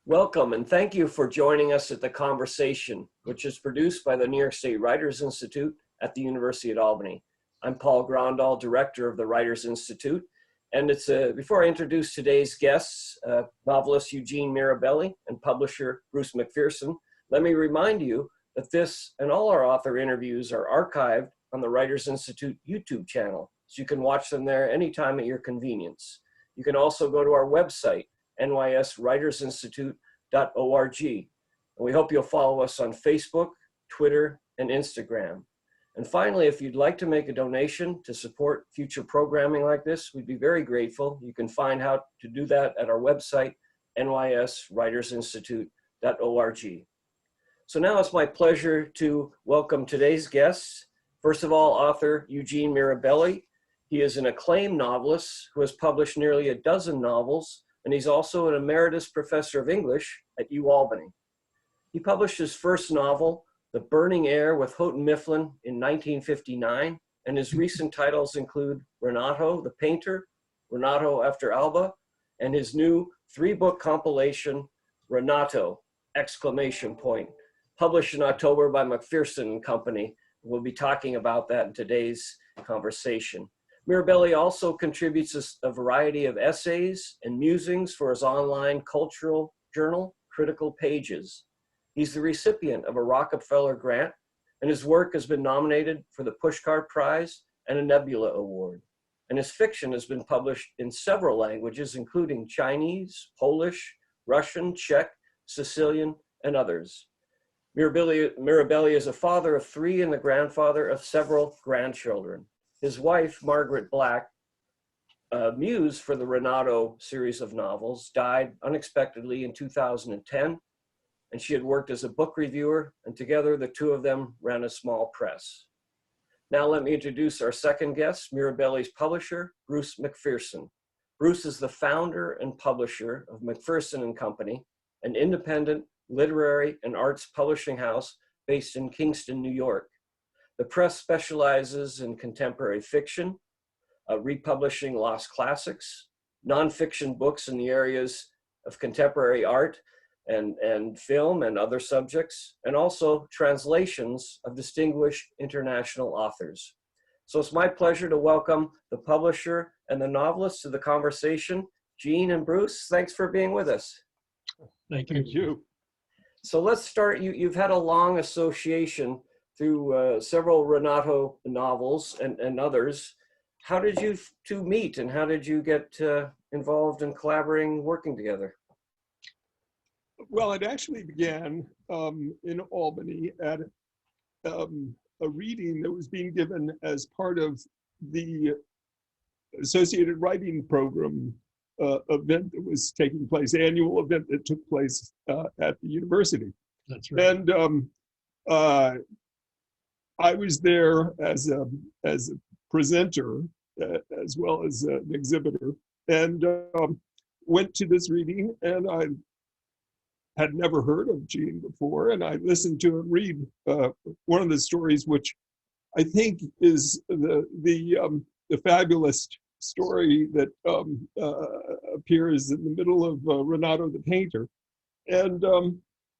Welcome and thank you for joining us at The Conversation, which is produced by the New York State Writers Institute at the University at Albany. I'm Paul Grandal, Director of the Writers Institute, and before I introduce today's guests, novelist Eugene Mirabelli and publisher Bruce McPherson, let me remind you that this and all our author interviews are archived on the Writers Institute YouTube channel, so you can watch them there anytime at your convenience. You can also go to our website, nyswritersinstitute.org. And we hope you'll follow us on Facebook, Twitter, and Instagram. And finally, if you'd like to make a donation to support future programming like this, we'd be very grateful. You can find how to do that at our website, nyswritersinstitute.org. So now it's my pleasure to welcome today's guests. First of all, author Eugene Mirabelli. He is an acclaimed novelist who has published nearly a dozen novels, and he's also an emeritus professor of English at UAlbany. He published his first novel, The Burning Air with Houghton Mifflin, in 1959, and his recent titles include Renato the Painter, Renato After Alba, and his new three-book compilation, Renato! Published in October by McPherson Company. We'll be talking about that in today's conversation. Mirabelli also contributes a variety of essays and musings for his online cultural journal, Critical Pages. He's the recipient of a Rockefeller grant, and his work has been nominated for the Pushcart Prize and a Nebula Award. And his fiction has been published in several languages, including Chinese, Polish, Russian, Czech, Sicilian, and others. Mirabelli is a father of three and the grandfather of several grandchildren. His wife, Margaret Black, muse for the Renato series of novels, died unexpectedly in 2010, and she had worked as a book reviewer, and together the two of them ran a small press. Now let me introduce our second guest, Mirabelli's publisher, Bruce McPherson. Bruce is the founder and publisher of McPherson Company, an independent literary and arts publishing house based in Kingston, New York. The press specializes in contemporary fiction, republishing lost classics, nonfiction books in the areas of contemporary art and film and other subjects, and also translations of distinguished international authors. So it's my pleasure to welcome the publisher and the novelist to the conversation. Gene and Bruce, thanks for being with us. Thank you. So let's start. You've had a long association through several Renato novels and others. How did you two meet, and how did you get involved in collaborating, working together? Well, it actually began in Albany at a reading that was being given as part of the Associated Writing Program event that was taking place, annual event that took place at the university. That's right. And I was there as a presenter as well as an exhibitor, and went to this reading, and I had never heard of Gene before, and I listened to him read one of the stories, which I think is the fabulous story that appears in the middle of Renato the Painter, and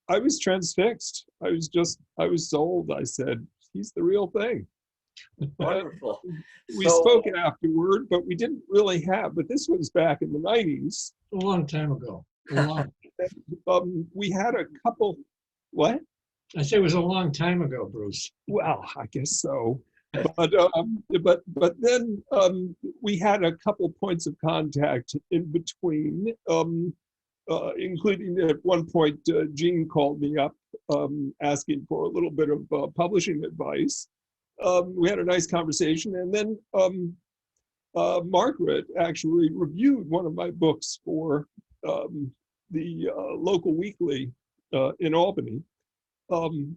I was transfixed. I was sold. I said, he's the real thing. Wonderful. We spoke afterward, but we didn't really have, but this was back in the 90s. A long time ago. We had a couple, what? I say it was a long time ago, Bruce. Well, I guess so. But then we had a couple points of contact in between, including at one point, Gene called me up asking for a little bit of publishing advice. We had a nice conversation, and then Margaret actually reviewed one of my books for the local weekly in Albany, the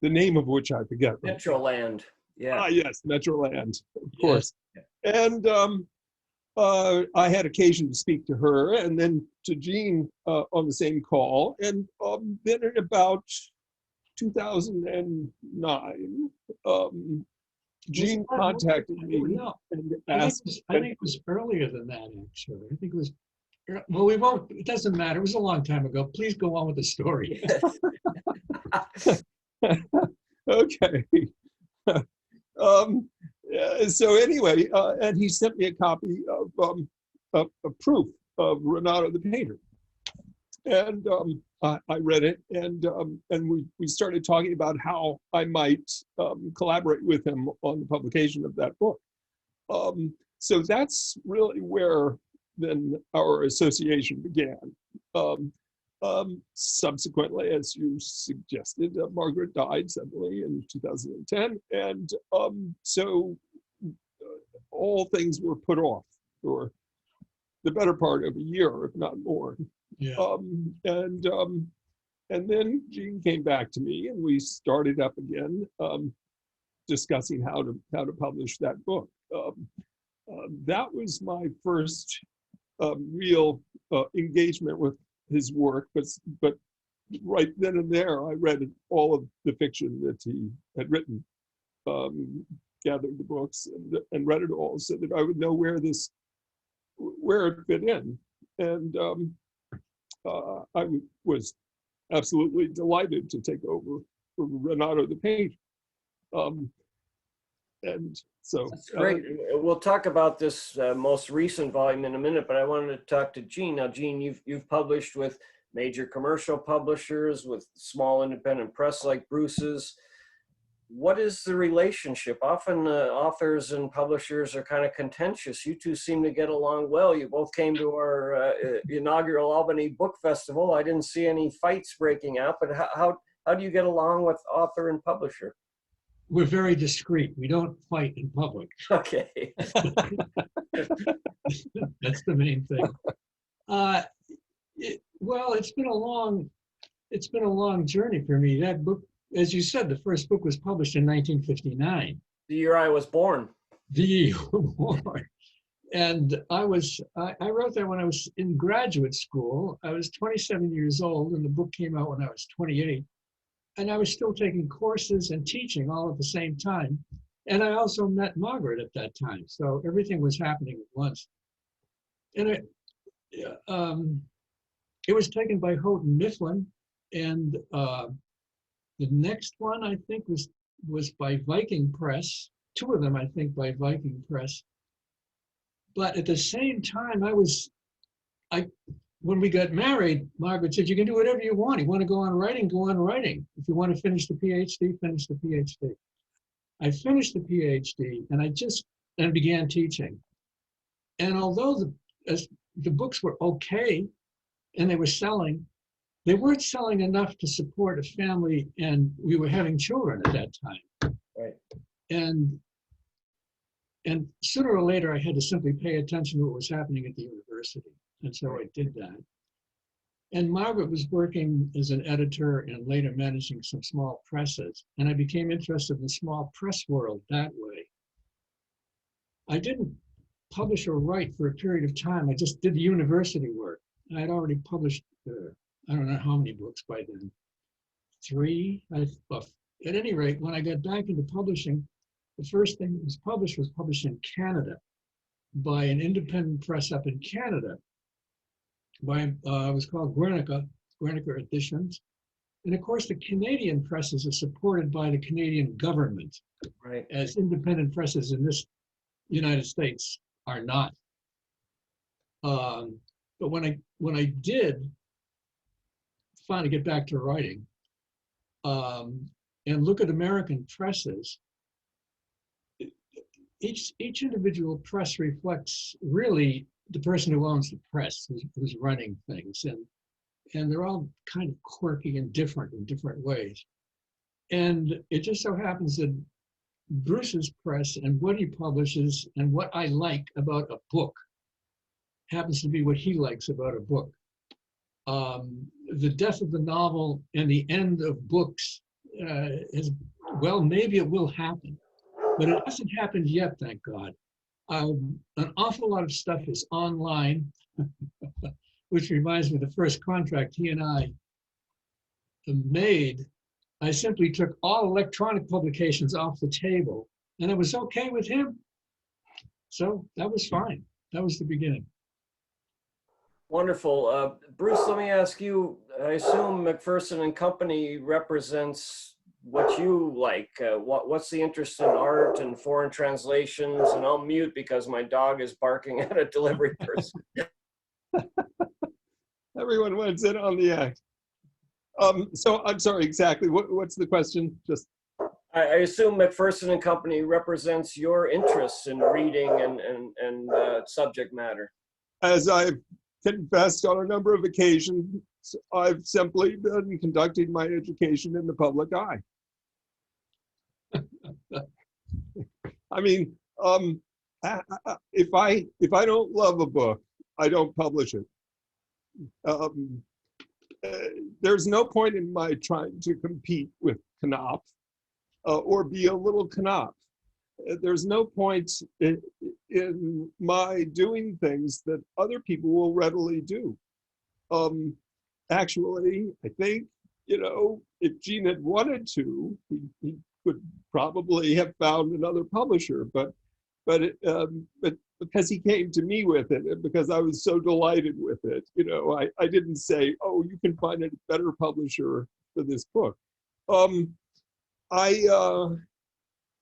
name of which I forget. Metroland. Yeah. Ah, yes, Metroland, of course. Yes. And I had occasion to speak to her, and then to Gene on the same call. And then in about 2009, Gene contacted me and asked. I think it was earlier than that, actually. I think it was Well, we won't, it doesn't matter. It was a long time ago. Please go on with the story. Okay. So anyway, and he sent me a copy of a proof of Renato the painter, and I read it, and we started talking about how I might collaborate with him on the publication of that book. So that's really where then our association began. Subsequently, as you suggested, Margaret died suddenly in 2010, and so all things were put off for the better part of a year, if not more. Yeah. And then Gene came back to me, and we started up again, discussing how to publish that book. That was my first real engagement with his work, but right then and there, I read all of the fiction that he had written, gathered the books, and read it all, so that I would know where it fit in. And I was absolutely delighted to take over for Renato the painter. And so that's great. We'll talk about this most recent volume in a minute, but I wanted to talk to Gene. Now, Gene, you've published with major commercial publishers, with small independent press like Bruce's. What is the relationship? Often authors and publishers are kind of contentious. You two seem to get along well. You both came to our inaugural Albany Book Festival. I didn't see any fights breaking out, but how do you get along with author and publisher? We're very discreet. We don't fight in public. Okay. That's the main thing. Well, it's been a long journey for me. That book, as you said, the first book was published in 1959. The year I was born. The year you were born. And I wrote that when I was in graduate school. I was 27 years old, and the book came out when I was 28. And I was still taking courses and teaching all at the same time. And I also met Margaret at that time. So everything was happening at once. And it was taken by Houghton Mifflin. And the next one, I think, was by Viking Press. Two of them, I think, by Viking Press. But at the same time, when we got married, Margaret said, you can do whatever you want. You want to go on writing, go on writing. If you want to finish the PhD, finish the PhD. I finished the PhD, and began teaching. And although the books were okay, and they were selling, they weren't selling enough to support a family, and we were having children at that time. Right. And sooner or later, I had to simply pay attention to what was happening at the university. And so I did that. And Margaret was working as an editor and later managing some small presses. And I became interested in the small press world that way. I didn't publish or write for a period of time. I just did the university work. I had already published, I don't know how many books by then, 3. At any rate, when I got back into publishing, the first thing that was published in Canada by an independent press up in Canada. It was called Guernica Editions. And of course, the Canadian presses are supported by the Canadian government, Right. as independent presses in this United States are not. But when I did finally get back to writing and look at American presses, each individual press reflects really the person who owns the press, who's running things, and they're all kind of quirky and different in different ways. And it just so happens that Bruce's press and what he publishes and what I like about a book happens to be what he likes about a book. The death of the novel and the end of books maybe it will happen, but it hasn't happened yet, thank God. An awful lot of stuff is online, which reminds me of the first contract he and I made. I simply took all electronic publications off the table, and it was okay with him. So that was fine. That was the beginning. Wonderful. Bruce, let me ask you, I assume McPherson and Company represents what you like. What's the interest in art and foreign translations? And I'll mute because my dog is barking at a delivery person. Everyone wants in on the act. So I'm sorry, exactly. What's the question? Just. I assume McPherson and Company represents your interests in reading and subject matter. As I've confessed on a number of occasions, I've simply been conducting my education in the public eye. I mean, if I don't love a book, I don't publish it. There's no point in my trying to compete with Knopf or be a little Knopf. There's no point in my doing things that other people will readily do. Actually, I think, if Gene had wanted to, he could probably have found another publisher, but because he came to me with it, and because I was so delighted with it, I didn't say, oh, you can find a better publisher for this book.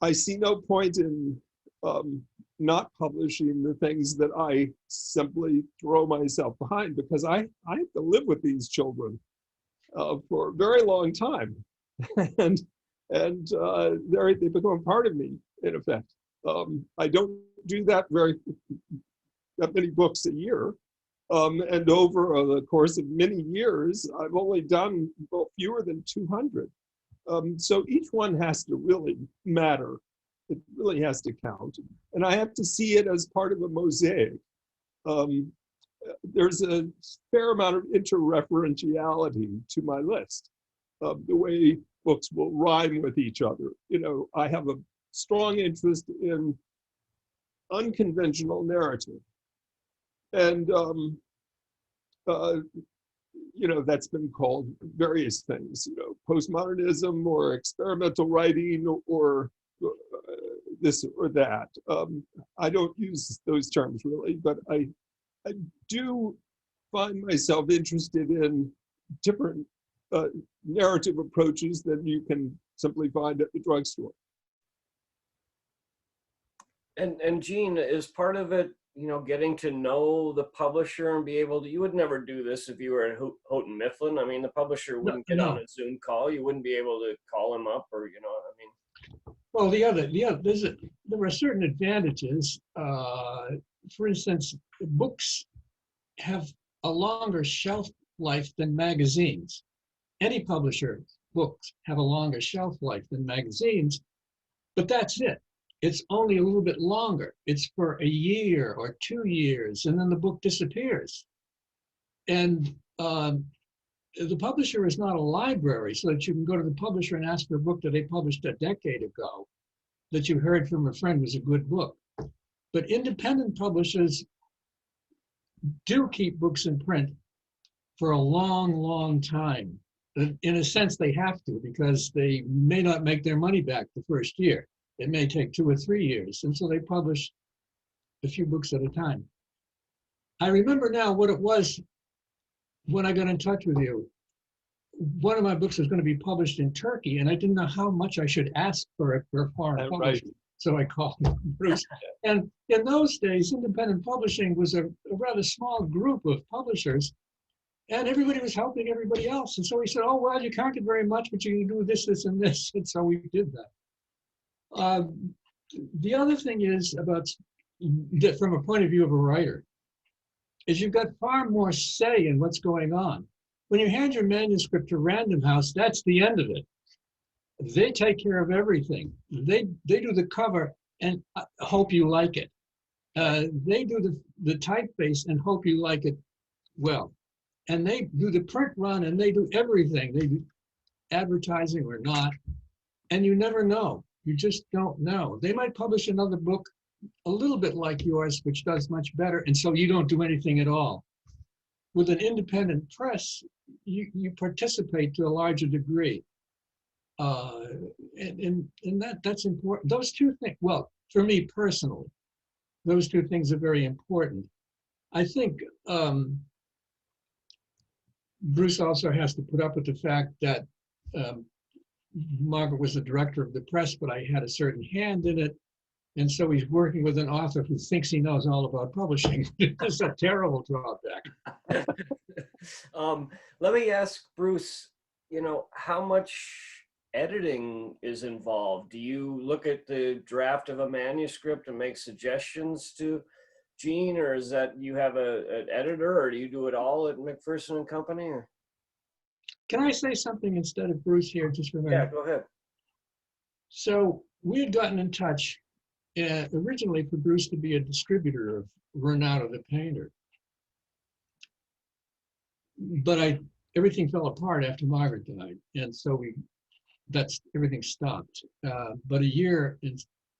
I see no point in not publishing the things that I simply throw myself behind, because I have to live with these children for a very long time, and they become part of me, in effect. I don't do that many books a year, and over the course of many years, I've only done fewer than 200. So each one has to really matter. It really has to count. And I have to see it as part of a mosaic. There's a fair amount of interreferentiality to my list, the way books will rhyme with each other. I have a strong interest in unconventional narrative. And that's been called various things, postmodernism or experimental writing or this or that. I don't use those terms really, but I do find myself interested in different narrative approaches than you can simply find at the drugstore. And Gene, is part of it, getting to know the publisher and be able to, you would never do this if you were at Houghton Mifflin. I mean, the publisher wouldn't get on a Zoom call. You wouldn't be able to call him up or, Well, there were certain advantages. For instance, books have a longer shelf life than magazines. Any publisher books have a longer shelf life than magazines, but that's it. It's only a little bit longer. It's for a year or 2 years, and then the book disappears. And the publisher is not a library, so that you can go to the publisher and ask for a book that they published a decade ago that you heard from a friend was a good book. But independent publishers do keep books in print for a long, long time. In a sense, they have to, because they may not make their money back the first year. It may take 2 or 3 years, and so they publish a few books at a time. I remember now what it was when I got in touch with you. One of my books was going to be published in Turkey, and I didn't know how much I should ask for it for a foreign publisher. Right. So I called Bruce. And in those days, independent publishing was a rather small group of publishers, and everybody was helping everybody else. And so he said, oh, well, you can't get very much, but you can do this, this, and this. And so we did that. The other thing is about, from a point of view of a writer, is you've got far more say in what's going on. When you hand your manuscript to Random House, that's the end of it. They take care of everything. They do the cover and hope you like it. They do the typeface and hope you like it well. And they do the print run and they do everything. They do advertising or not. And you never know. You just don't know. They might publish another book a little bit like yours, which does much better, and so you don't do anything at all. With an independent press, you participate to a larger degree. And that's important. Those two things, well, for me personally, those two things are very important. I think Bruce also has to put up with the fact that Margaret was the director of the press, but I had a certain hand in it. And so he's working with an author who thinks he knows all about publishing. It's a terrible drawback. Let me ask Bruce, how much editing is involved? Do you look at the draft of a manuscript and make suggestions to Gene, or is that you have an editor, or do you do it all at McPherson Company? Or? Can I say something instead of Bruce here, just for a minute? Yeah, go ahead. So we had gotten in touch originally for Bruce to be a distributor of Renato the painter. But everything fell apart after Margaret died. And so everything stopped. But a year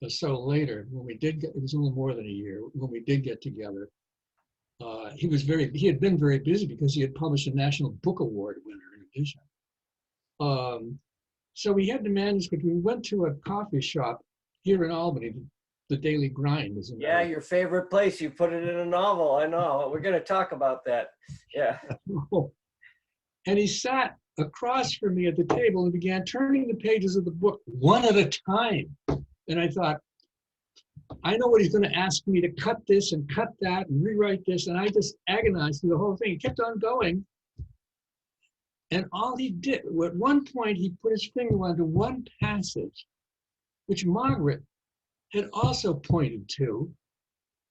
or so later, when we did it was a little more than a year, when we did get together, he had been very busy because he had published a National Book Award winner in addition. So we had the manuscript. We went to a coffee shop here in Albany, the Daily Grind, isn't it? Yeah, your favorite place. You put it in a novel. I know. We're going to talk about that. Yeah. And he sat across from me at the table and began turning the pages of the book one at a time. And I thought, I know what he's going to ask me to cut this and cut that and rewrite this. And I just agonized through the whole thing. He kept on going. And all he did, at one point, he put his finger onto one passage, which Margaret had also pointed to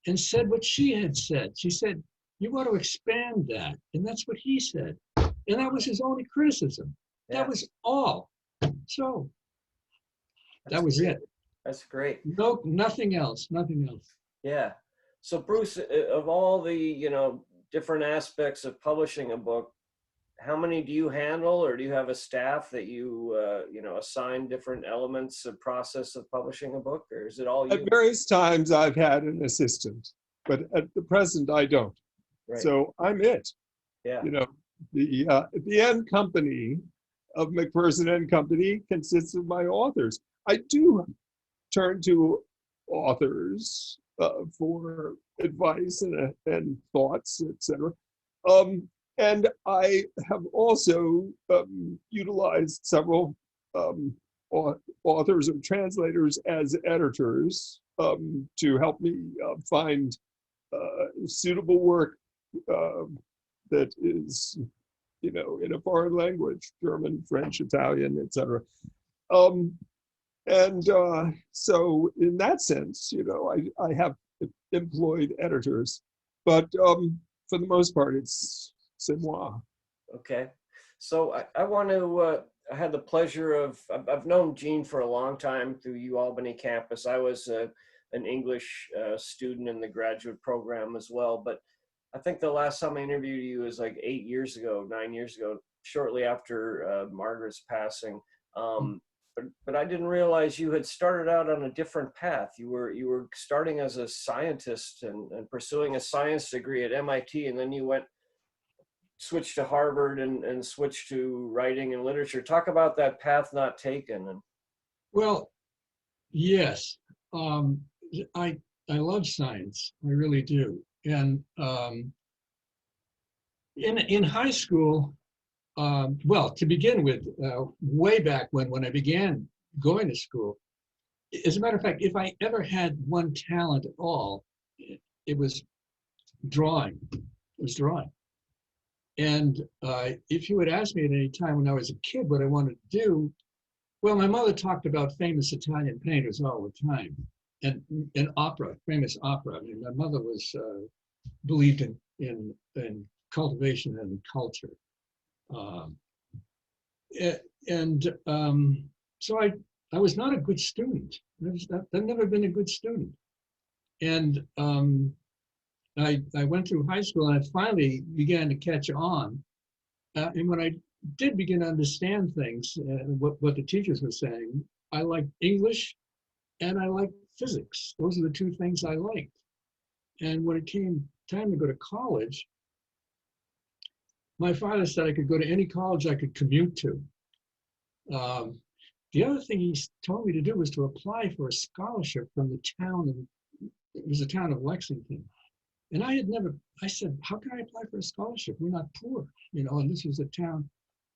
and said what she had said. She said, you want to expand that. And that's what he said. And that was his only criticism. Yeah. That was all. So that was it. That's great. No, nothing else, nothing else. Yeah. So Bruce, of all the, different aspects of publishing a book, how many do you handle, or do you have a staff that you, assign different elements of process of publishing a book, or is it all you? At various times I've had an assistant, but at the present I don't. Right. So I'm it. Yeah. The end company of McPherson and Company consists of my authors. I do turn to authors for advice and thoughts, etc. And I have also utilized several authors or translators as editors to help me find suitable work that is, in a foreign language, German, French, Italian, etc. So in that sense, I have employed editors, but for the most part, c'est moi. Okay. So I want to, I had the pleasure of, I've known Gene for a long time through UAlbany campus. I was an English student in the graduate program as well, but I think the last time I interviewed you was like 9 years ago, shortly after Margaret's passing. But I didn't realize you had started out on a different path. You were starting as a scientist and pursuing a science degree at MIT, and then you switched to Harvard and switched to writing and literature. Talk about that path not taken. Well, yes, I love science. I really do. And in high school, well, to begin with, way back when I began going to school, as a matter of fact, if I ever had one talent at all, it was drawing. It was drawing. And if you had asked me at any time when I was a kid what I wanted to do, well, my mother talked about famous Italian painters all the time, and opera, famous opera. I mean, my mother was believed in cultivation and culture. So I was not a good student. I've never been a good student. And I went through high school and I finally began to catch on. And when I did begin to understand things, what the teachers were saying, I liked English and I liked physics. Those are the two things I liked. And when it came time to go to college, my father said I could go to any college I could commute to. The other thing he told me to do was to apply for a scholarship from the town of Lexington. And I said, how can I apply for a scholarship? We're not poor, and this was a town.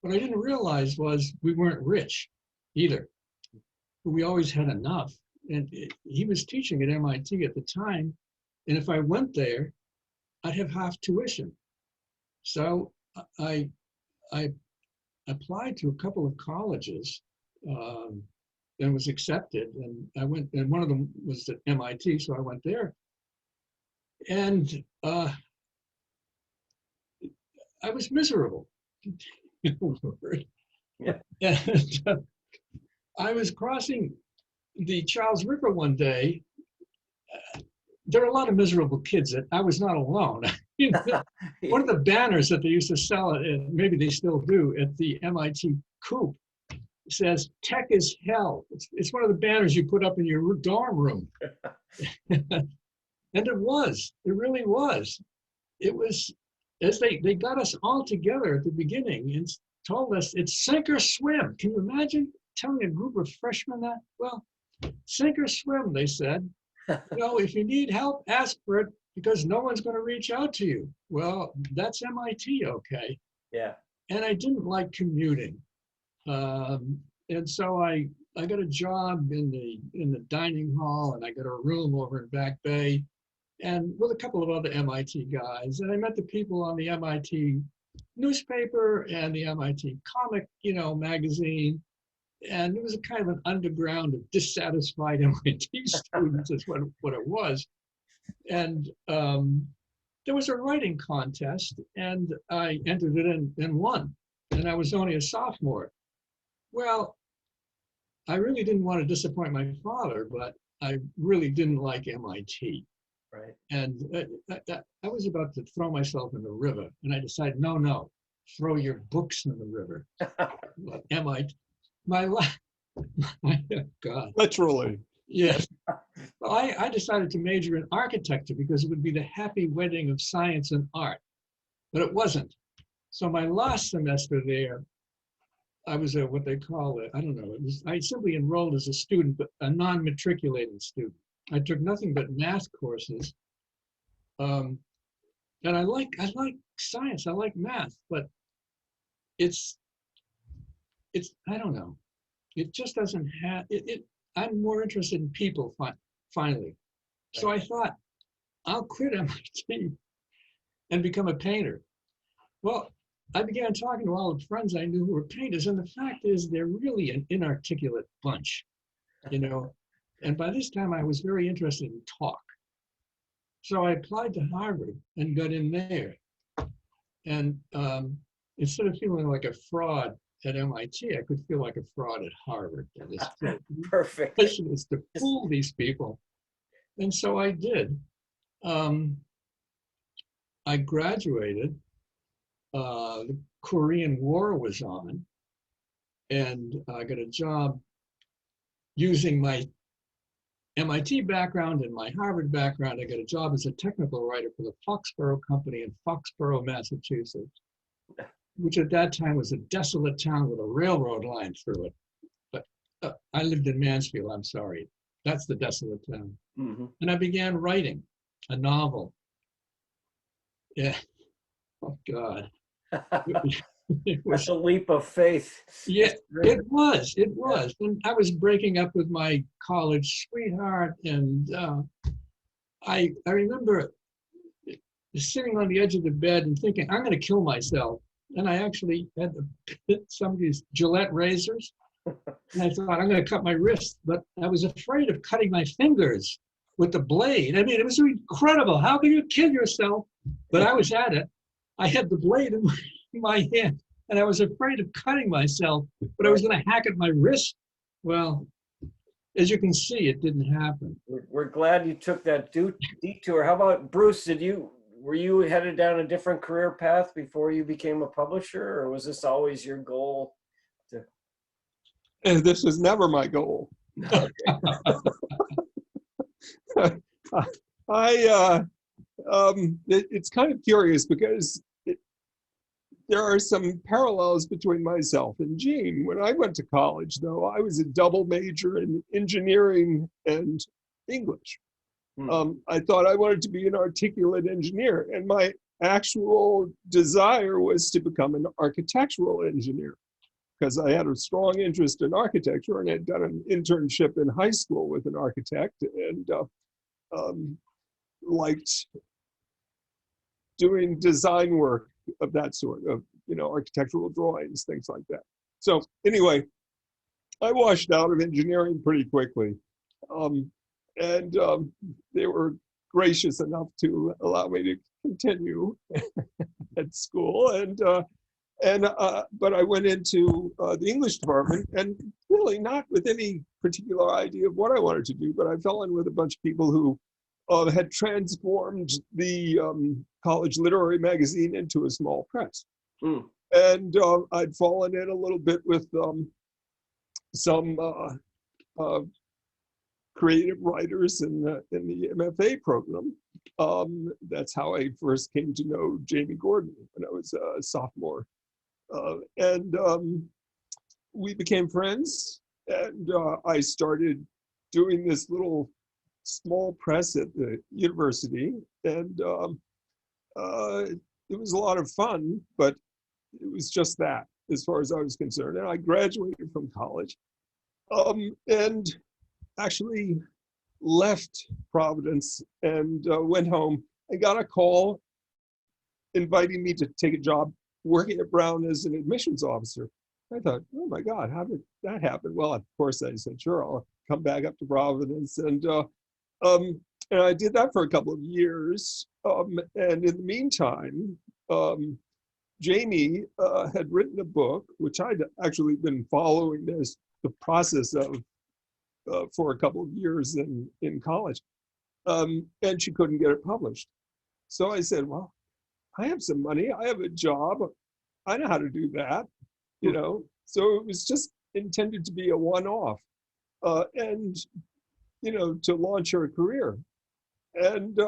What I didn't realize was we weren't rich either. But we always had enough. And he was teaching at MIT at the time. And if I went there, I'd have half tuition. So I applied to a couple of colleges and was accepted. And I went, and one of them was at MIT, so I went there. And I was miserable. Yeah. And I was crossing the Charles River one day. There are a lot of miserable kids. I was not alone. One of the banners that they used to sell, and maybe they still do, at the MIT Coop says, "Tech is hell." It's one of the banners you put up in your dorm room. And it really was. It was, as they got us all together at the beginning and told us it's sink or swim. Can you imagine telling a group of freshmen that? Well, sink or swim, they said. If you need help, ask for it because no one's going to reach out to you. Well, that's MIT, okay. Yeah. And I didn't like commuting. And so I got a job in the dining hall, and I got a room over in Back Bay, and with a couple of other MIT guys. And I met the people on the MIT newspaper and the MIT comic, magazine. And it was a kind of an underground of dissatisfied MIT students is what it was. And there was a writing contest, and I entered it and won. And I was only a sophomore. Well, I really didn't want to disappoint my father, but I really didn't like MIT. Right. And I was about to throw myself in the river, and I decided, no, throw your books in the river. MIT, God. Literally. Yes. Well, I decided to major in architecture because it would be the happy wedding of science and art, but it wasn't. So my last semester there, I was what they call it, I don't know, I simply enrolled as a student, but a non-matriculating student. I took nothing but math courses. And I like science, I like math, but it's I don't know. It just doesn't have, I'm more interested in people finally. So I thought, I'll quit MIT and become a painter. Well, I began talking to all the friends I knew who were painters, and the fact is they're really an inarticulate bunch, And by this time I was very interested in talk. So I applied to Harvard and got in there. And instead of feeling like a fraud at MIT, I could feel like a fraud at Harvard. Perfect. The mission is to fool these people. And so I did. I graduated. The Korean War was on, and I got a job using my MIT background and my Harvard background. I got a job as a technical writer for the Foxborough Company in Foxborough, Massachusetts, which at that time was a desolate town with a railroad line through it. But I lived in Mansfield, I'm sorry. That's the desolate town. Mm-hmm. And I began writing a novel. Yeah. Oh, God. It was a leap of faith. Yeah, it was. And I was breaking up with my college sweetheart, and I remember sitting on the edge of the bed and thinking, I'm going to kill myself. And I actually had some of these Gillette razors, and I thought, I'm going to cut my wrist, but I was afraid of cutting my fingers with the blade. I mean, it was incredible. How can you kill yourself? But I was at it. I had the blade in my hand, and I was afraid of cutting myself, but I was going to hack at my wrist. Well, as you can see, it didn't happen. We're glad you took that detour. How about Bruce? Were you headed down a different career path before you became a publisher, or was this always your goal? And this was never my goal. It's kind of curious because there are some parallels between myself and Gene. When I went to college, though, I was a double major in engineering and English. I thought I wanted to be an articulate engineer, and my actual desire was to become an architectural engineer because I had a strong interest in architecture and had done an internship in high school with an architect and liked doing design work of that sort of, architectural drawings, things like that. So anyway, I washed out of engineering pretty quickly. They were gracious enough to allow me to continue at school. But I went into the English department, and really not with any particular idea of what I wanted to do, but I fell in with a bunch of people who had transformed the college literary magazine into a small press. And I'd fallen in a little bit with some creative writers in the MFA program. That's how I first came to know Jamie Gordon when I was a sophomore. We became friends, and I started doing this little small press at the university, and it was a lot of fun, but it was just that as far as I was concerned. And I graduated from college and actually left Providence and went home. I got a call inviting me to take a job working at Brown as an admissions officer. I thought, oh my God, how did that happen? Well, of course, I said, sure, I'll come back up to Providence. And I did that for a couple of years. And in the meantime, Jamie had written a book, which I'd actually been following the process of for a couple of years in college. And she couldn't get it published. So I said, well, I have some money, I have a job, I know how to do that, So it was just intended to be a one-off and, to launch her career. And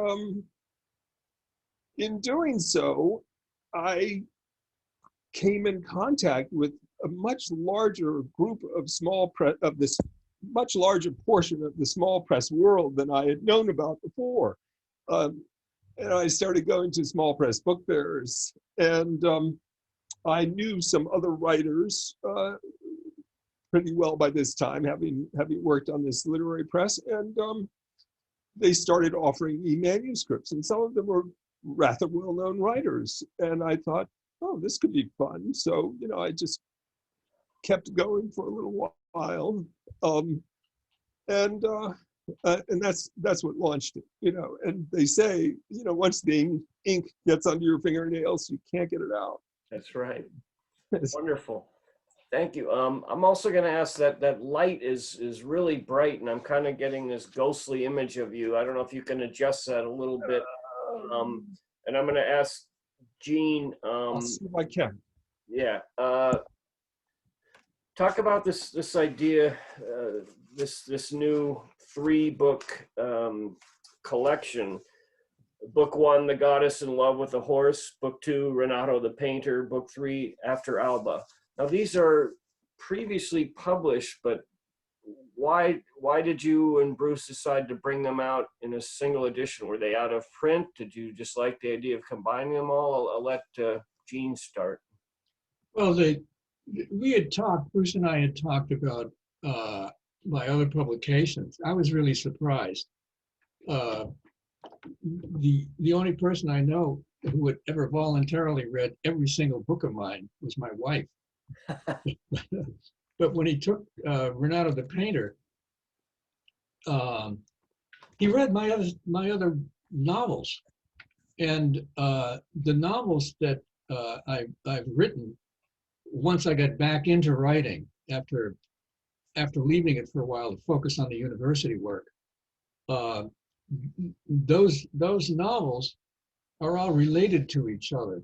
in doing so, I came in contact with a much larger group of this much larger portion of the small press world than I had known about before. And I started going to small press book fairs, and I knew some other writers pretty well by this time, having worked on this literary press, and they started offering me manuscripts, and some of them were rather well-known writers. And I thought, oh, this could be fun. So, I just kept going for a little while. And that's what launched it, and they say, once the ink gets under your fingernails, you can't get it out. That's right. Wonderful. Thank you. I'm also going to ask that light is really bright, and I'm kind of getting this ghostly image of you. I don't know if you can adjust that a little bit. And I'm going to ask Gene. I'll see if I can. Yeah. Talk about this idea, this new 3-book collection. Book 1, The Goddess in Love with a Horse. Book 2, Renato the Painter. Book 3, After Alba. Now these are previously published, but why did you and Bruce decide to bring them out in a single edition? Were they out of print? Did you just like the idea of combining them all? I'll let Gene start. Well, we had talked, Bruce and I had talked about my other publications. I was really surprised. The only person I know who had ever voluntarily read every single book of mine was my wife. But when he took Renato the Painter, he read my other novels, and the novels that I've written once I got back into writing after leaving it for a while to focus on the university work. Those novels are all related to each other.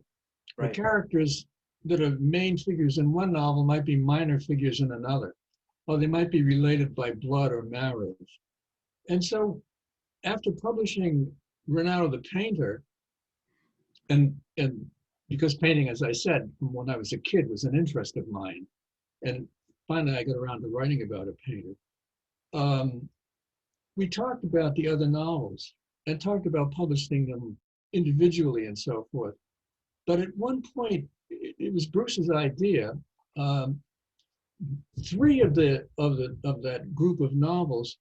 Right. The characters that are main figures in one novel might be minor figures in another, or they might be related by blood or marriage. And so after publishing Renato the Painter, and because painting, as I said, from when I was a kid, was an interest of mine, and finally I got around to writing about a painter. we talked about the other novels and talked about publishing them individually and so forth. But at one point, it was Bruce's idea. Three of that group of novels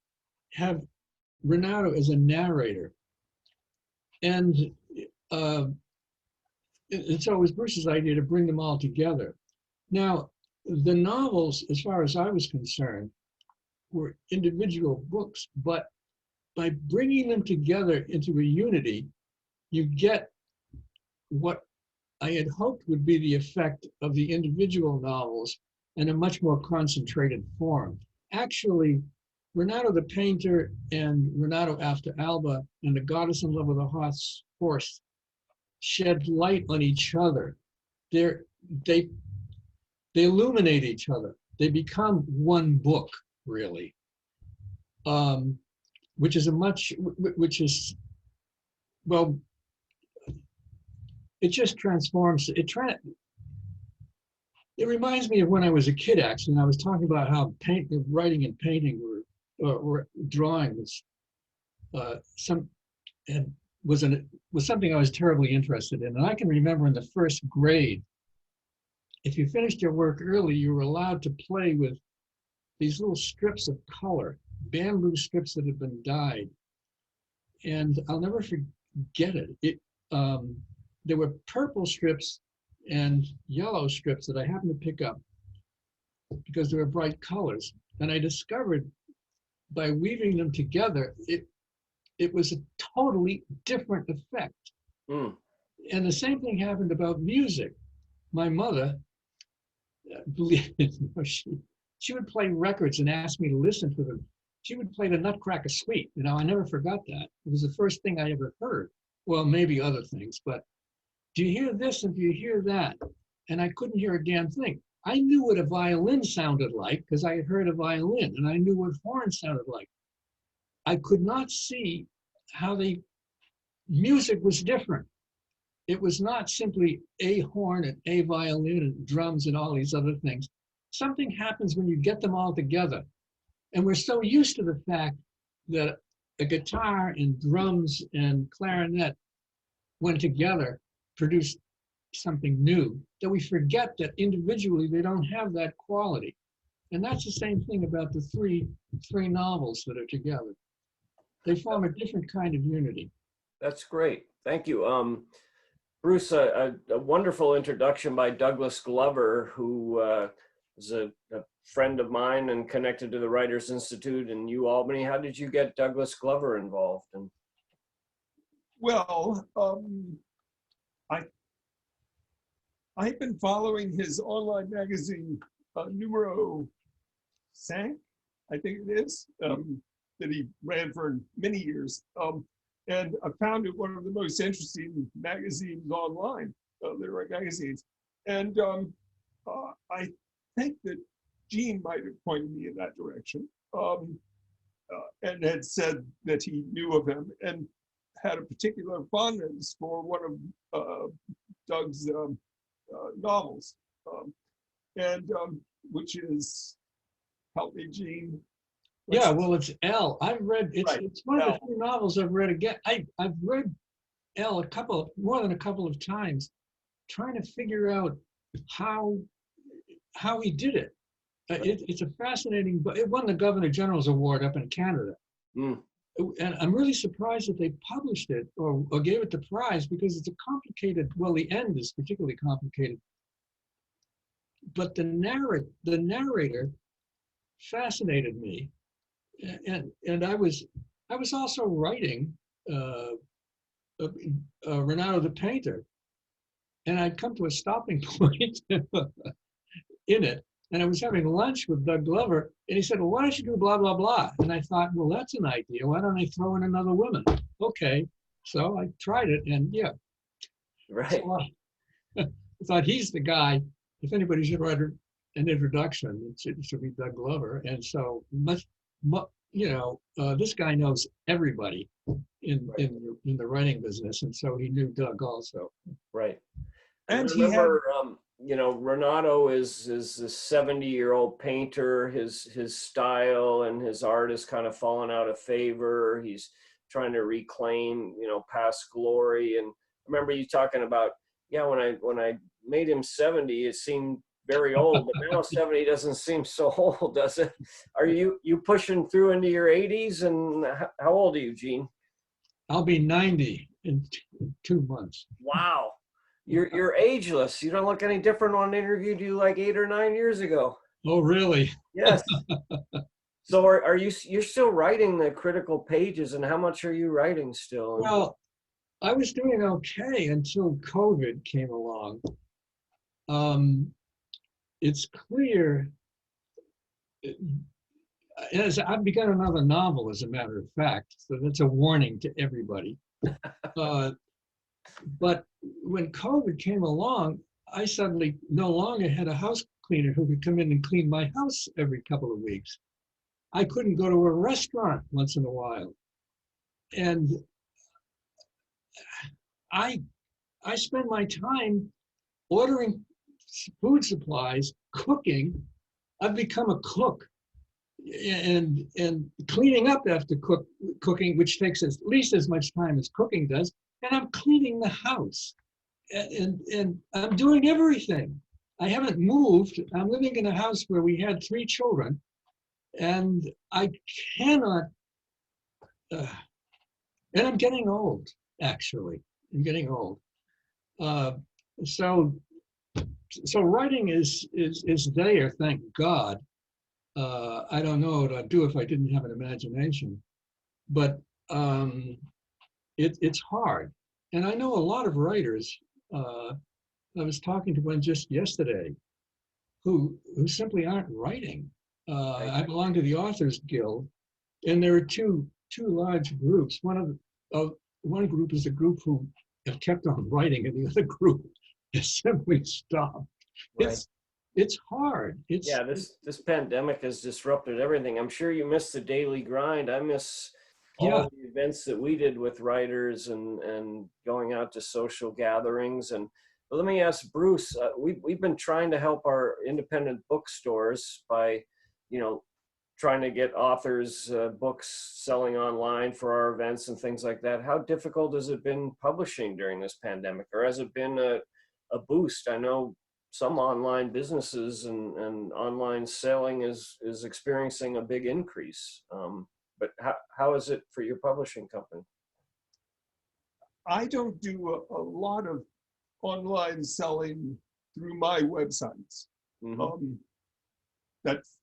have Renato as a narrator, and so it was Bruce's idea to bring them all together. Now, the novels, as far as I was concerned, were individual books, but by bringing them together into a unity, you get what I had hoped would be the effect of the individual novels in a much more concentrated form. Actually, Renato the Painter and Renato After Alba and The Goddess in Love with a Horse shed light on each other. They illuminate each other. They become one book, really, which is it just transforms. It reminds me of when I was a kid, actually, and I was talking about how writing and painting or drawing was something I was terribly interested in. And I can remember in the first grade, if you finished your work early, you were allowed to play with these little strips of color, bamboo strips that had been dyed. And I'll never forget it. There were purple strips and yellow strips that I happened to pick up because they were bright colors. And I discovered by weaving them together, it was a totally different effect. Mm. And the same thing happened about music. My mother, believe it or not, she would play records and ask me to listen to them. She would play the Nutcracker Suite. You know, I never forgot that. It was the first thing I ever heard. Well, maybe other things, but do you hear this and do you hear that? And I couldn't hear a damn thing. I knew what a violin sounded like because I had heard a violin, and I knew what horn sounded like. I could not see how music was different. It was not simply a horn and a violin and drums and all these other things. Something happens when you get them all together. And we're so used to the fact that a guitar and drums and clarinet went together, produced something new, that we forget that individually they don't have that quality. And that's the same thing about the three novels that are together. They form a different kind of unity. That's great. Thank you. Bruce, a wonderful introduction by Douglas Glover, who is a friend of mine and connected to the Writers Institute in UAlbany. How did you get Douglas Glover involved? Well, I've been following his online magazine, Numero 5, I think it is, that he ran for many years. And I found it one of the most interesting magazines online, literary magazines. And I think that Gene might have pointed me in that direction, and had said that he knew of him and had a particular fondness for one of Doug's novels, which is, help me, Gene. Yeah, well, it's L. I've read, it's one of the L. few novels I've read again. I've read L more than a couple of times, trying to figure out how he did it. It's a fascinating book. It won the Governor General's Award up in Canada. Mm. And I'm really surprised that they published it or gave it the prize, because it's a complicated, well, the end is particularly complicated. But the narrator fascinated me. And I was also writing Renato the Painter, and I'd come to a stopping point in it, and I was having lunch with Doug Glover, and he said, well, why don't you do blah, blah, blah? And I thought, well, that's an idea. Why don't I throw in another woman? Okay, so I tried it, and yeah. Right. So I thought he's the guy. If anybody should write an introduction, it should be Doug Glover. And so this guy knows everybody in the writing business, and so he knew Doug also. Right. And I remember you know, Renato is a 70-year-old painter. His style and his art is kind of fallen out of favor. He's trying to reclaim, you know, past glory. And I remember you talking about, yeah, when I made him 70, it seemed very old, but now 70 doesn't seem so old, does it? Are you pushing through into your 80s? And how old are you, Gene? I'll be 90 in 2 months. Wow. You're ageless. You don't look any different when I interviewed you like 8 or 9 years ago. Oh, really? Yes. So you're still writing the critical pages, and how much are you writing still? Well, I was doing okay until COVID came along. It's clear, as I've begun another novel, as a matter of fact, so that's a warning to everybody. But when COVID came along, I suddenly no longer had a house cleaner who could come in and clean my house every couple of weeks. I couldn't go to a restaurant once in a while. And I spend my time ordering food supplies, cooking. I've become a cook, and cleaning up after cooking, which takes at least as much time as cooking does. And I'm cleaning the house, and I'm doing everything. I haven't moved. I'm living in a house where we had 3 children, and I cannot. And I'm getting old. Actually, I'm getting old. So writing is there, thank God. I don't know what I'd do if I didn't have an imagination, but it's hard. And I know a lot of writers. I was talking to one just yesterday who simply aren't writing. I belong to the Authors Guild, and there are two large groups. One group is a group who have kept on writing, and the other group has simply stopped. Right. It's hard. Yeah, this pandemic has disrupted everything. I'm sure you miss the daily grind. I miss all the events that we did with writers and going out to social gatherings. And but let me ask Bruce, we've been trying to help our independent bookstores by, you know, trying to get authors' books selling online for our events and things like that. How difficult has it been publishing during this pandemic, or has it been a boost? I know some online businesses and online selling is experiencing a big increase. But how is it for your publishing company? I don't do a lot of online selling through my websites. Mm-hmm. That's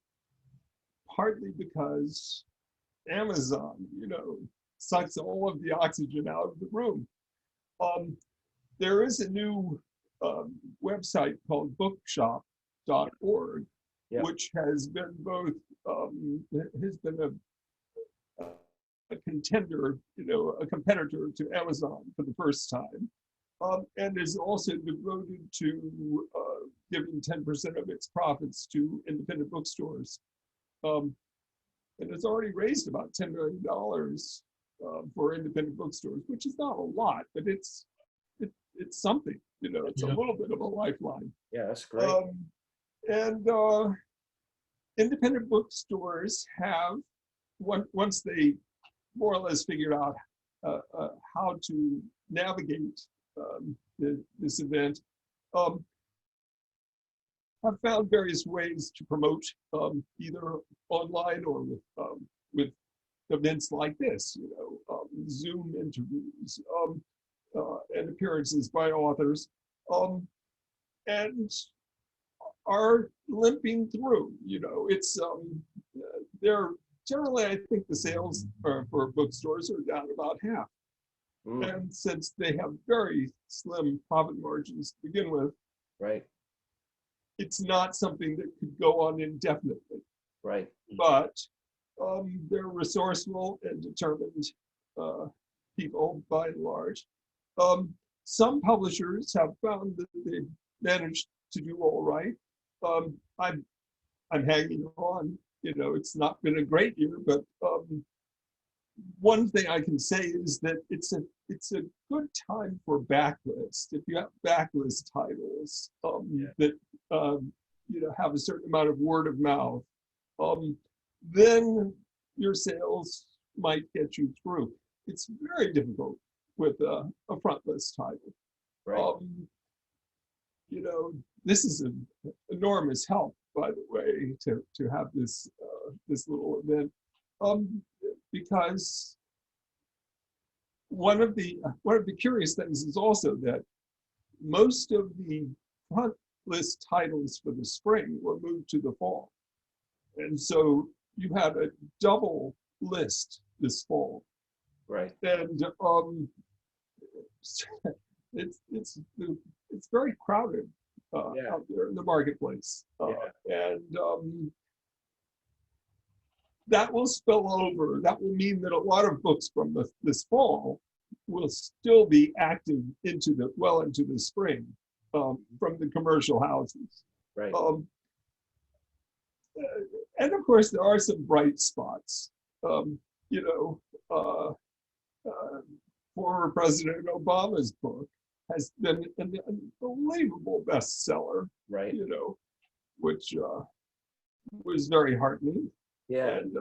partly because Amazon, you know, sucks all of the oxygen out of the room. There is a new website called bookshop.org, Yep. which has been both has been a contender, you know, a competitor to Amazon for the first time, and is also devoted to giving 10% of its profits to independent bookstores. And it's already raised about $10 million for independent bookstores, which is not a lot, but it's something, you know, it's a little bit of a lifeline. Yeah, that's great. And independent bookstores have, once they more or less figured out how to navigate this event, have found various ways to promote either online or with events like this, you know, Zoom interviews and appearances by authors, and are limping through. You know, it's they're generally, I think the sales for bookstores are down about half. And since they have very slim profit margins to begin with, Right. it's not something that could go on indefinitely. Right. But they're resourceful and determined people by and large. Some publishers have found that they've managed to do all right. I'm hanging on. You know, it's not been a great year, but one thing I can say is that it's a good time for backlist. If you have backlist titles that have a certain amount of word of mouth, then your sales might get you through. It's very difficult with a front list title. Right. This is an enormous help, by the way, to have this this little event, because one of the curious things is also that most of the front list titles for the spring were moved to the fall, and so you have a double list this fall. Right. And it's very crowded out there in the marketplace, and that will spill over. That will mean that a lot of books from this fall will still be active into the spring from the commercial houses. Right. And of course, there are some bright spots. Former President Obama's book has been an unbelievable bestseller. Right. Which was very heartening. Yeah. And,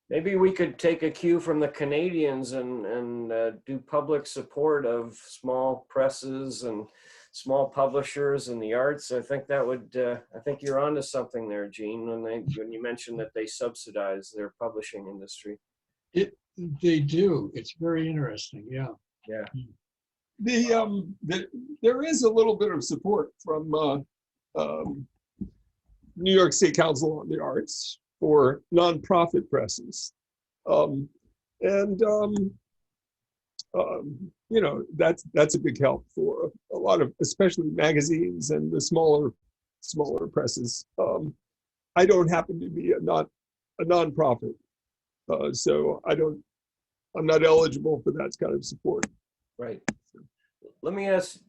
maybe we could take a cue from the Canadians and do public support of small presses and small publishers in the arts. I think that would. I think you're onto something there, Gene, when you mentioned that they subsidize their publishing industry. They do. It's very interesting. Yeah. Yeah. There is a little bit of support from New York State Council on the Arts for nonprofit presses, that's a big help for a lot of, especially magazines and the smaller presses. I don't happen to be a nonprofit, so I'm not eligible for that kind of support. Right. Let me ask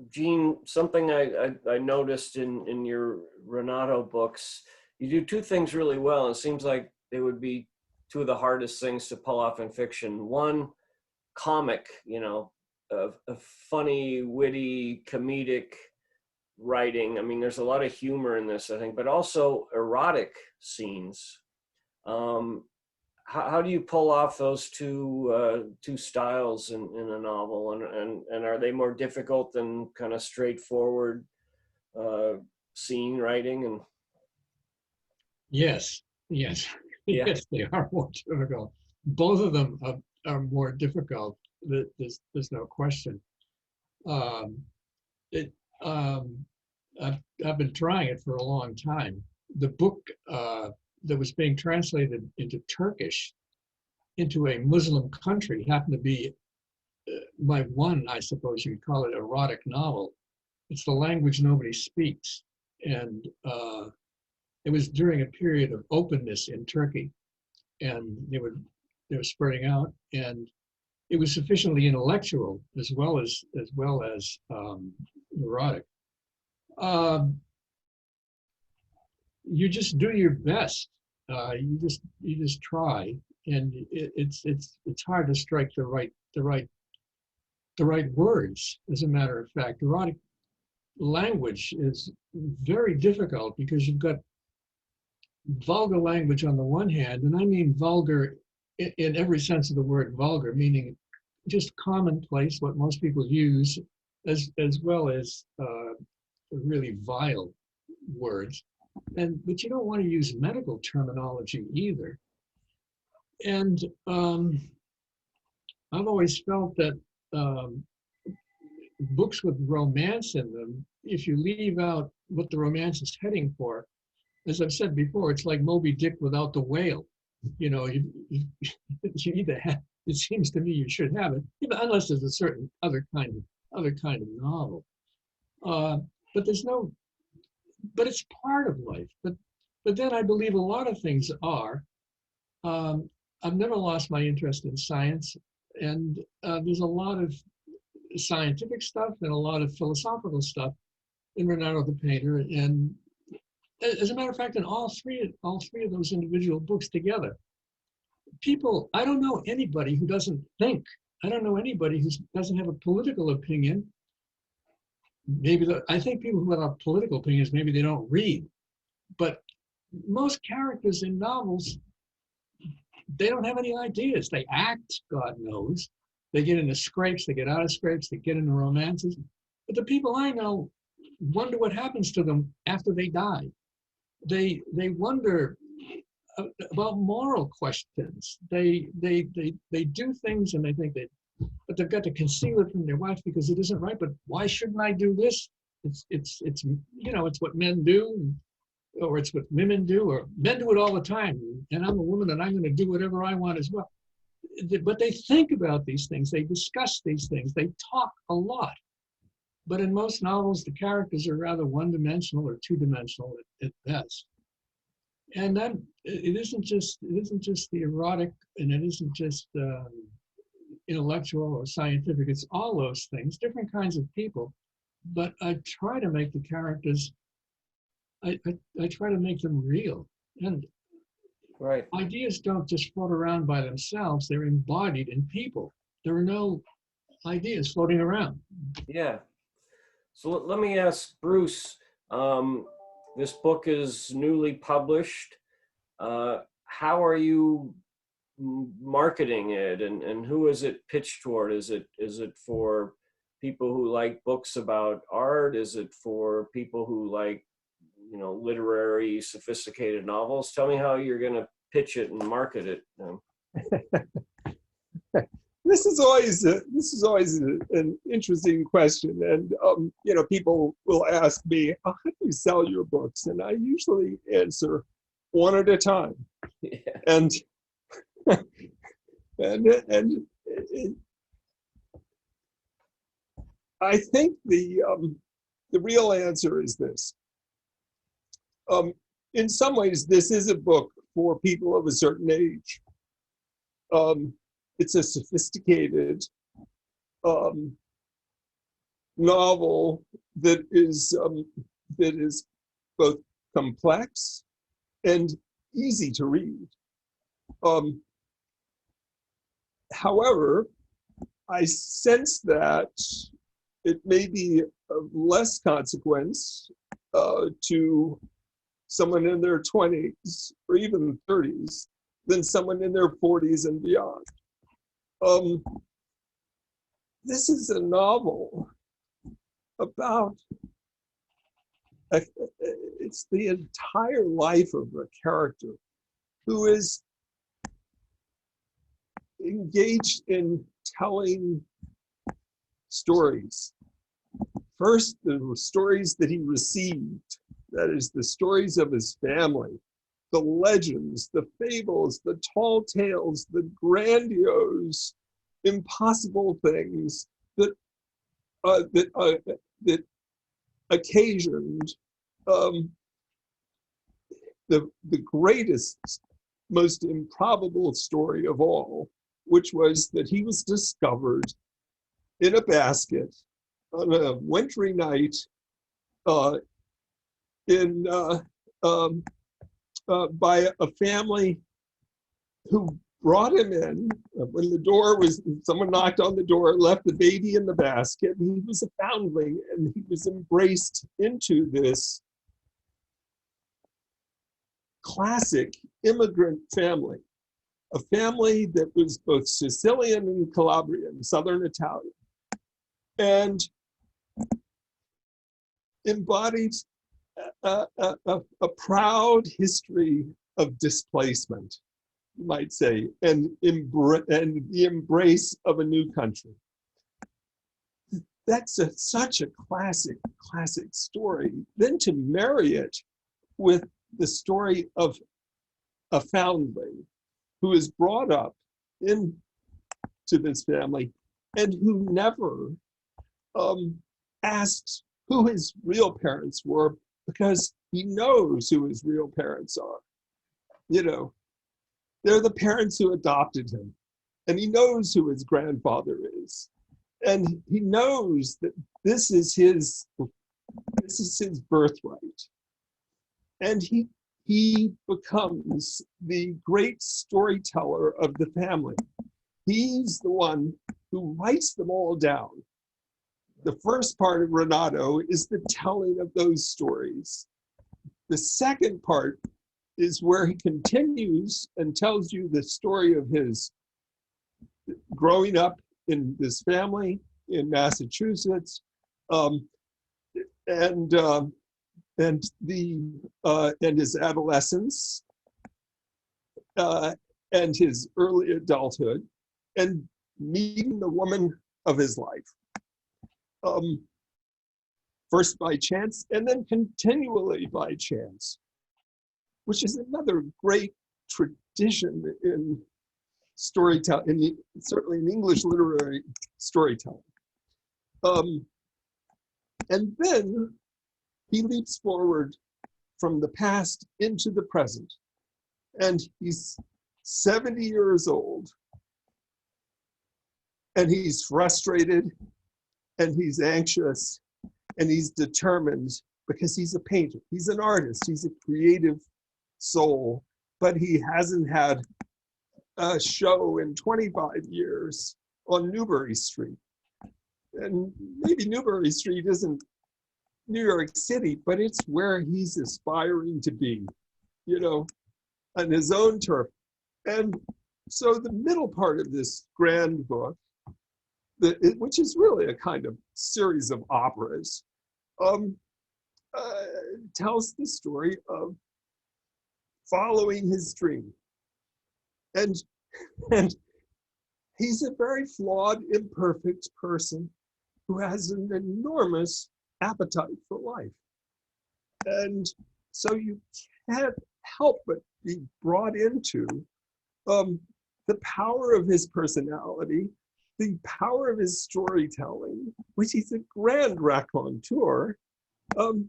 Gene something I noticed in your Renato books. You do two things really well. It seems like they would be two of the hardest things to pull off in fiction. One, comic, a funny, witty, comedic writing. I mean, there's a lot of humor in this, I think, but also erotic scenes. How do you pull off those two styles in a novel, and are they more difficult than kind of straightforward scene writing? And yes, Yeah. yes, they are more difficult. Both of them are more difficult. There's no question. I've been trying it for a long time. The book that was being translated into Turkish into a Muslim country happened to be my one, I suppose you'd call it, erotic novel. It's the language nobody speaks, and it was during a period of openness in Turkey, and they were spreading out, and it was sufficiently intellectual as well as erotic. You just do your best. You just try, and it's hard to strike the right words. As a matter of fact, erotic language is very difficult because you've got vulgar language on the one hand, and I mean vulgar in every sense of the word vulgar, meaning just commonplace, what most people use, as well as really vile words. But you don't want to use medical terminology either. And I've always felt that books with romance in them, if you leave out what the romance is heading for, as I've said before, it's like Moby Dick without the whale. You either have, it seems to me you should have it, unless there's a certain other kind of novel. But it's part of life. But then I believe a lot of things are. I've never lost my interest in science, and there's a lot of scientific stuff and a lot of philosophical stuff in Renato the Painter. And as a matter of fact, in all three of those individual books together, people, I don't know anybody who doesn't think. I don't know anybody who doesn't have a political opinion. I think people who have political opinions, maybe they don't read. But most characters in novels, they don't have any ideas. They act, God knows. They get into scrapes, they get out of scrapes, they get into romances. But the people I know wonder what happens to them after they die. They wonder about moral questions. They do things and they think but they've got to conceal it from their wife because it isn't right. But why shouldn't I do this? It's it's what men do, or it's what women do, or men do it all the time. And I'm a woman and I'm going to do whatever I want as well. But they think about these things. They discuss these things. They talk a lot. But in most novels, the characters are rather one-dimensional or two-dimensional at best. And then it isn't just the erotic, and it isn't just intellectual or scientific. It's all those things, different kinds of people. But I try to make the characters. I try to make them real. And Right. ideas don't just float around by themselves. They're embodied in people. There are no ideas floating around. Yeah. So let me ask Bruce, this book is newly published. How are you marketing it, and who is it pitched toward? Is it for people who like books about art? Is it for people who like, literary, sophisticated novels? Tell me how you're going to pitch it and market it. This is always an interesting question, and people will ask me, "How do you sell your books?" And I usually answer one at a time. Yeah. And I think the real answer is this. In some ways, this is a book for people of a certain age. It's a sophisticated novel that is both complex and easy to read. However, I sense that it may be of less consequence to someone in their 20s or even 30s than someone in their 40s and beyond. This is a novel about, it's the entire life of a character who is engaged in telling stories. First, the stories that he received, that is, the stories of his family, the legends, the fables, the tall tales, the grandiose, impossible things that occasioned the greatest, most improbable story of all, which was that he was discovered in a basket on a wintry night by a family who brought him in when someone knocked on the door, left the baby in the basket, and he was a foundling, and he was embraced into this classic immigrant family, a family that was both Sicilian and Calabrian, Southern Italian, and embodied a proud history of displacement, you might say, and the embrace of a new country. That's such a classic story. Then to marry it with the story of a foundling who is brought up into this family and who never asked who his real parents were, because he knows who his real parents are. They're the parents who adopted him, and he knows who his grandfather is, and he knows that this is his birthright, and he he becomes the great storyteller of the family. He's the one who writes them all down. The first part of Renato is the telling of those stories. The second part is where he continues and tells you the story of his growing up in this family in Massachusetts, and his adolescence, and his early adulthood, and meeting the woman of his life. First by chance, and then continually by chance, which is another great tradition in storytelling, certainly in English literary storytelling. And then he leaps forward from the past into the present. And he's 70 years old. And he's frustrated, and he's anxious, and he's determined, because he's a painter. He's an artist. He's a creative soul, but he hasn't had a show in 25 years on Newbury Street. And maybe Newbury Street isn't New York City, but it's where he's aspiring to be, you know, on his own turf. And so the middle part of this grand book, which is really a kind of series of operas, tells the story of following his dream. And he's a very flawed, imperfect person who has an enormous appetite for life. And so you can't help but be brought into the power of his personality, the power of his storytelling, which he's a grand raconteur, and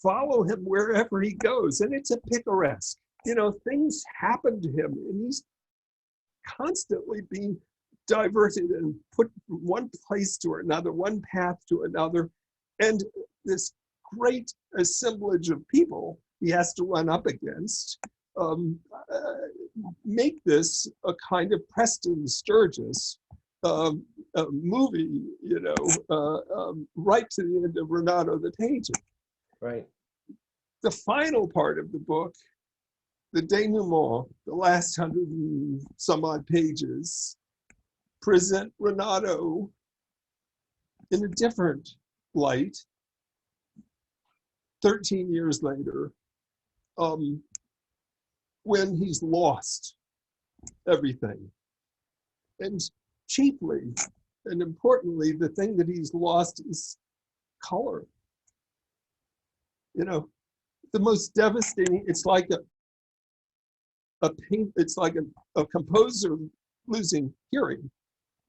follow him wherever he goes. And it's a picaresque. You know, things happen to him, and he's constantly being diverted and put from one place to another, one path to another. And this great assemblage of people he has to run up against make this a kind of Preston Sturges movie, you know, right to the end of Renato the Painter. Right. The final part of the book, the denouement, the last 100 and some odd pages, present Renato in a different light 13 years later, when he's lost everything. And chiefly and importantly, the thing that he's lost is color. You know, the most devastating, it's like a composer losing hearing,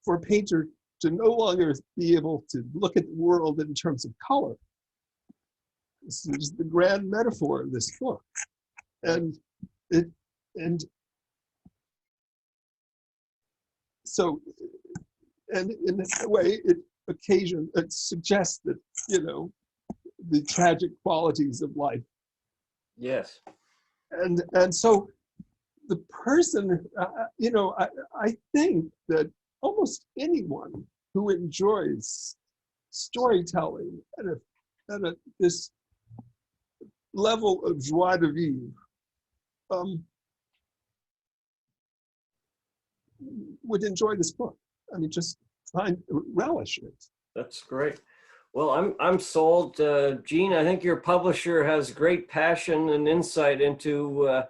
for a painter to no longer be able to look at the world in terms of color. This is the grand metaphor of this book. And so in a way, it suggests that, you know, the tragic qualities of life. Yes. And so the person, you know, I think that almost anyone who enjoys storytelling at this level of joie de vivre would enjoy this book. I mean, just relish it. That's great. Well, I'm sold. Gene, I think your publisher has great passion and insight into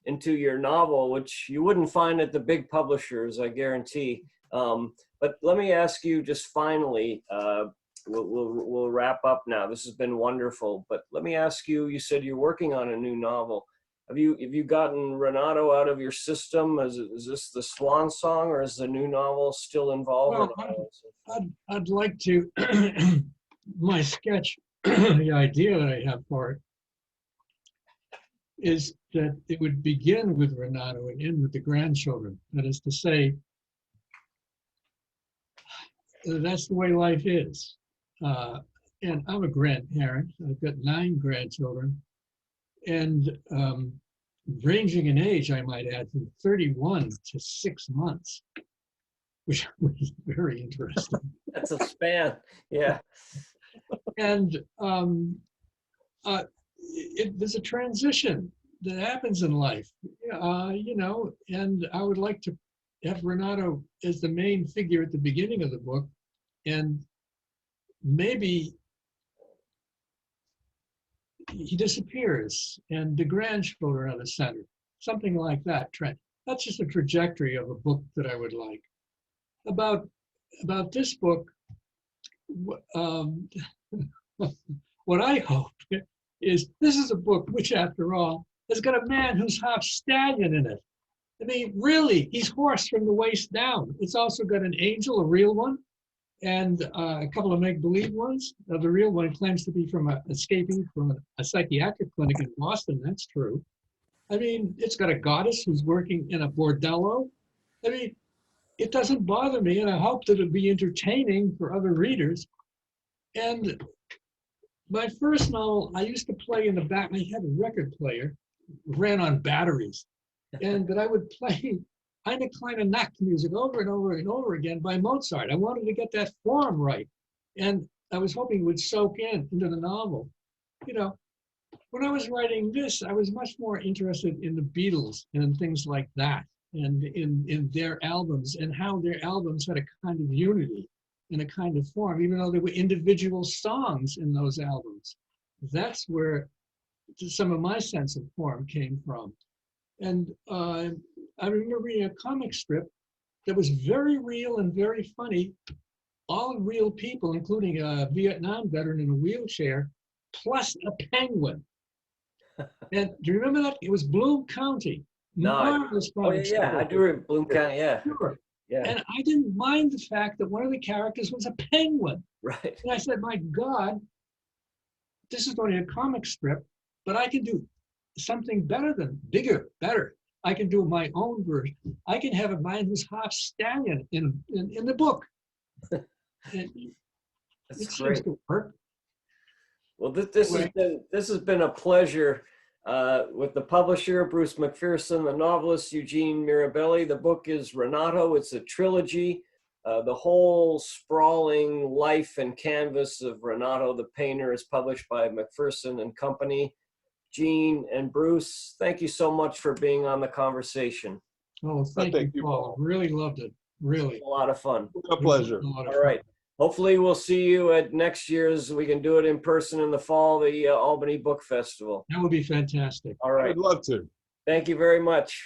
your novel, which you wouldn't find at the big publishers, I guarantee. But let me ask you just finally, we'll wrap up now. This has been wonderful, but let me ask you, you said you're working on a new novel. Have you gotten Renato out of your system? Is this the swan song, or is the new novel still involved? Well, I'd like to, my sketch, the idea that I have for it is that it would begin with Renato and end with the grandchildren. That is to say, that's the way life is. and I'm a grandparent. I've got 9 grandchildren, and ranging in age, I might add, from 31 to 6 months, which was very interesting. That's a span. Yeah. And there's a transition that happens in life, you know, and I would like to have Renato as the main figure at the beginning of the book, and maybe he disappears and the grandchildren are the center, something like that. Trent, that's just a trajectory of a book that I would like. About this book, what I hope is this is a book which, after all, has got a man who's half stallion in it. I mean, really, he's horsed from the waist down. It's also got an angel, a real one, and a couple of make-believe ones. The real one claims to be from escaping from a psychiatric clinic in Boston. That's true. I mean, it's got a goddess who's working in a bordello. I mean, it doesn't bother me, and I hope that it'll be entertaining for other readers. And my first novel, I used to play in the back. I had a record player, ran on batteries, and that I would play Eine kleine Nacht music over and over and over again by Mozart. I wanted to get that form right, and I was hoping it would soak into the novel. You know, when I was writing this, I was much more interested in the Beatles and things like that, and in their albums and how their albums had a kind of unity and a kind of form, even though there were individual songs in those albums. That's where some of my sense of form came from. And I remember reading a comic strip that was very real and very funny, all real people, including a Vietnam veteran in a wheelchair, plus a penguin. And do you remember that? It was Bloom County. No, Marvelous comic strip. I do remember Bloom County, yeah. Sure. Yeah. And I didn't mind the fact that one of the characters was a penguin. Right. And I said, my God, this is only a comic strip, but I can do something better than, bigger, better. I can do my own version. I can have a man who's half stallion in the book. That's It great. seems to work. Well, this has been a pleasure with the publisher, Bruce McPherson, the novelist, Eugene Mirabelli. The book is Renato. It's a trilogy. The whole sprawling life and canvas of Renato the painter is published by McPherson and Company. Gene and Bruce, thank you so much for being on the conversation. Oh, thank you, Paul. Really loved it. Really. A lot of fun. A pleasure. All right. Hopefully we'll see you at next year's, we can do it in person in the fall, the Albany Book Festival. That would be fantastic. All right. I'd love to. Thank you very much.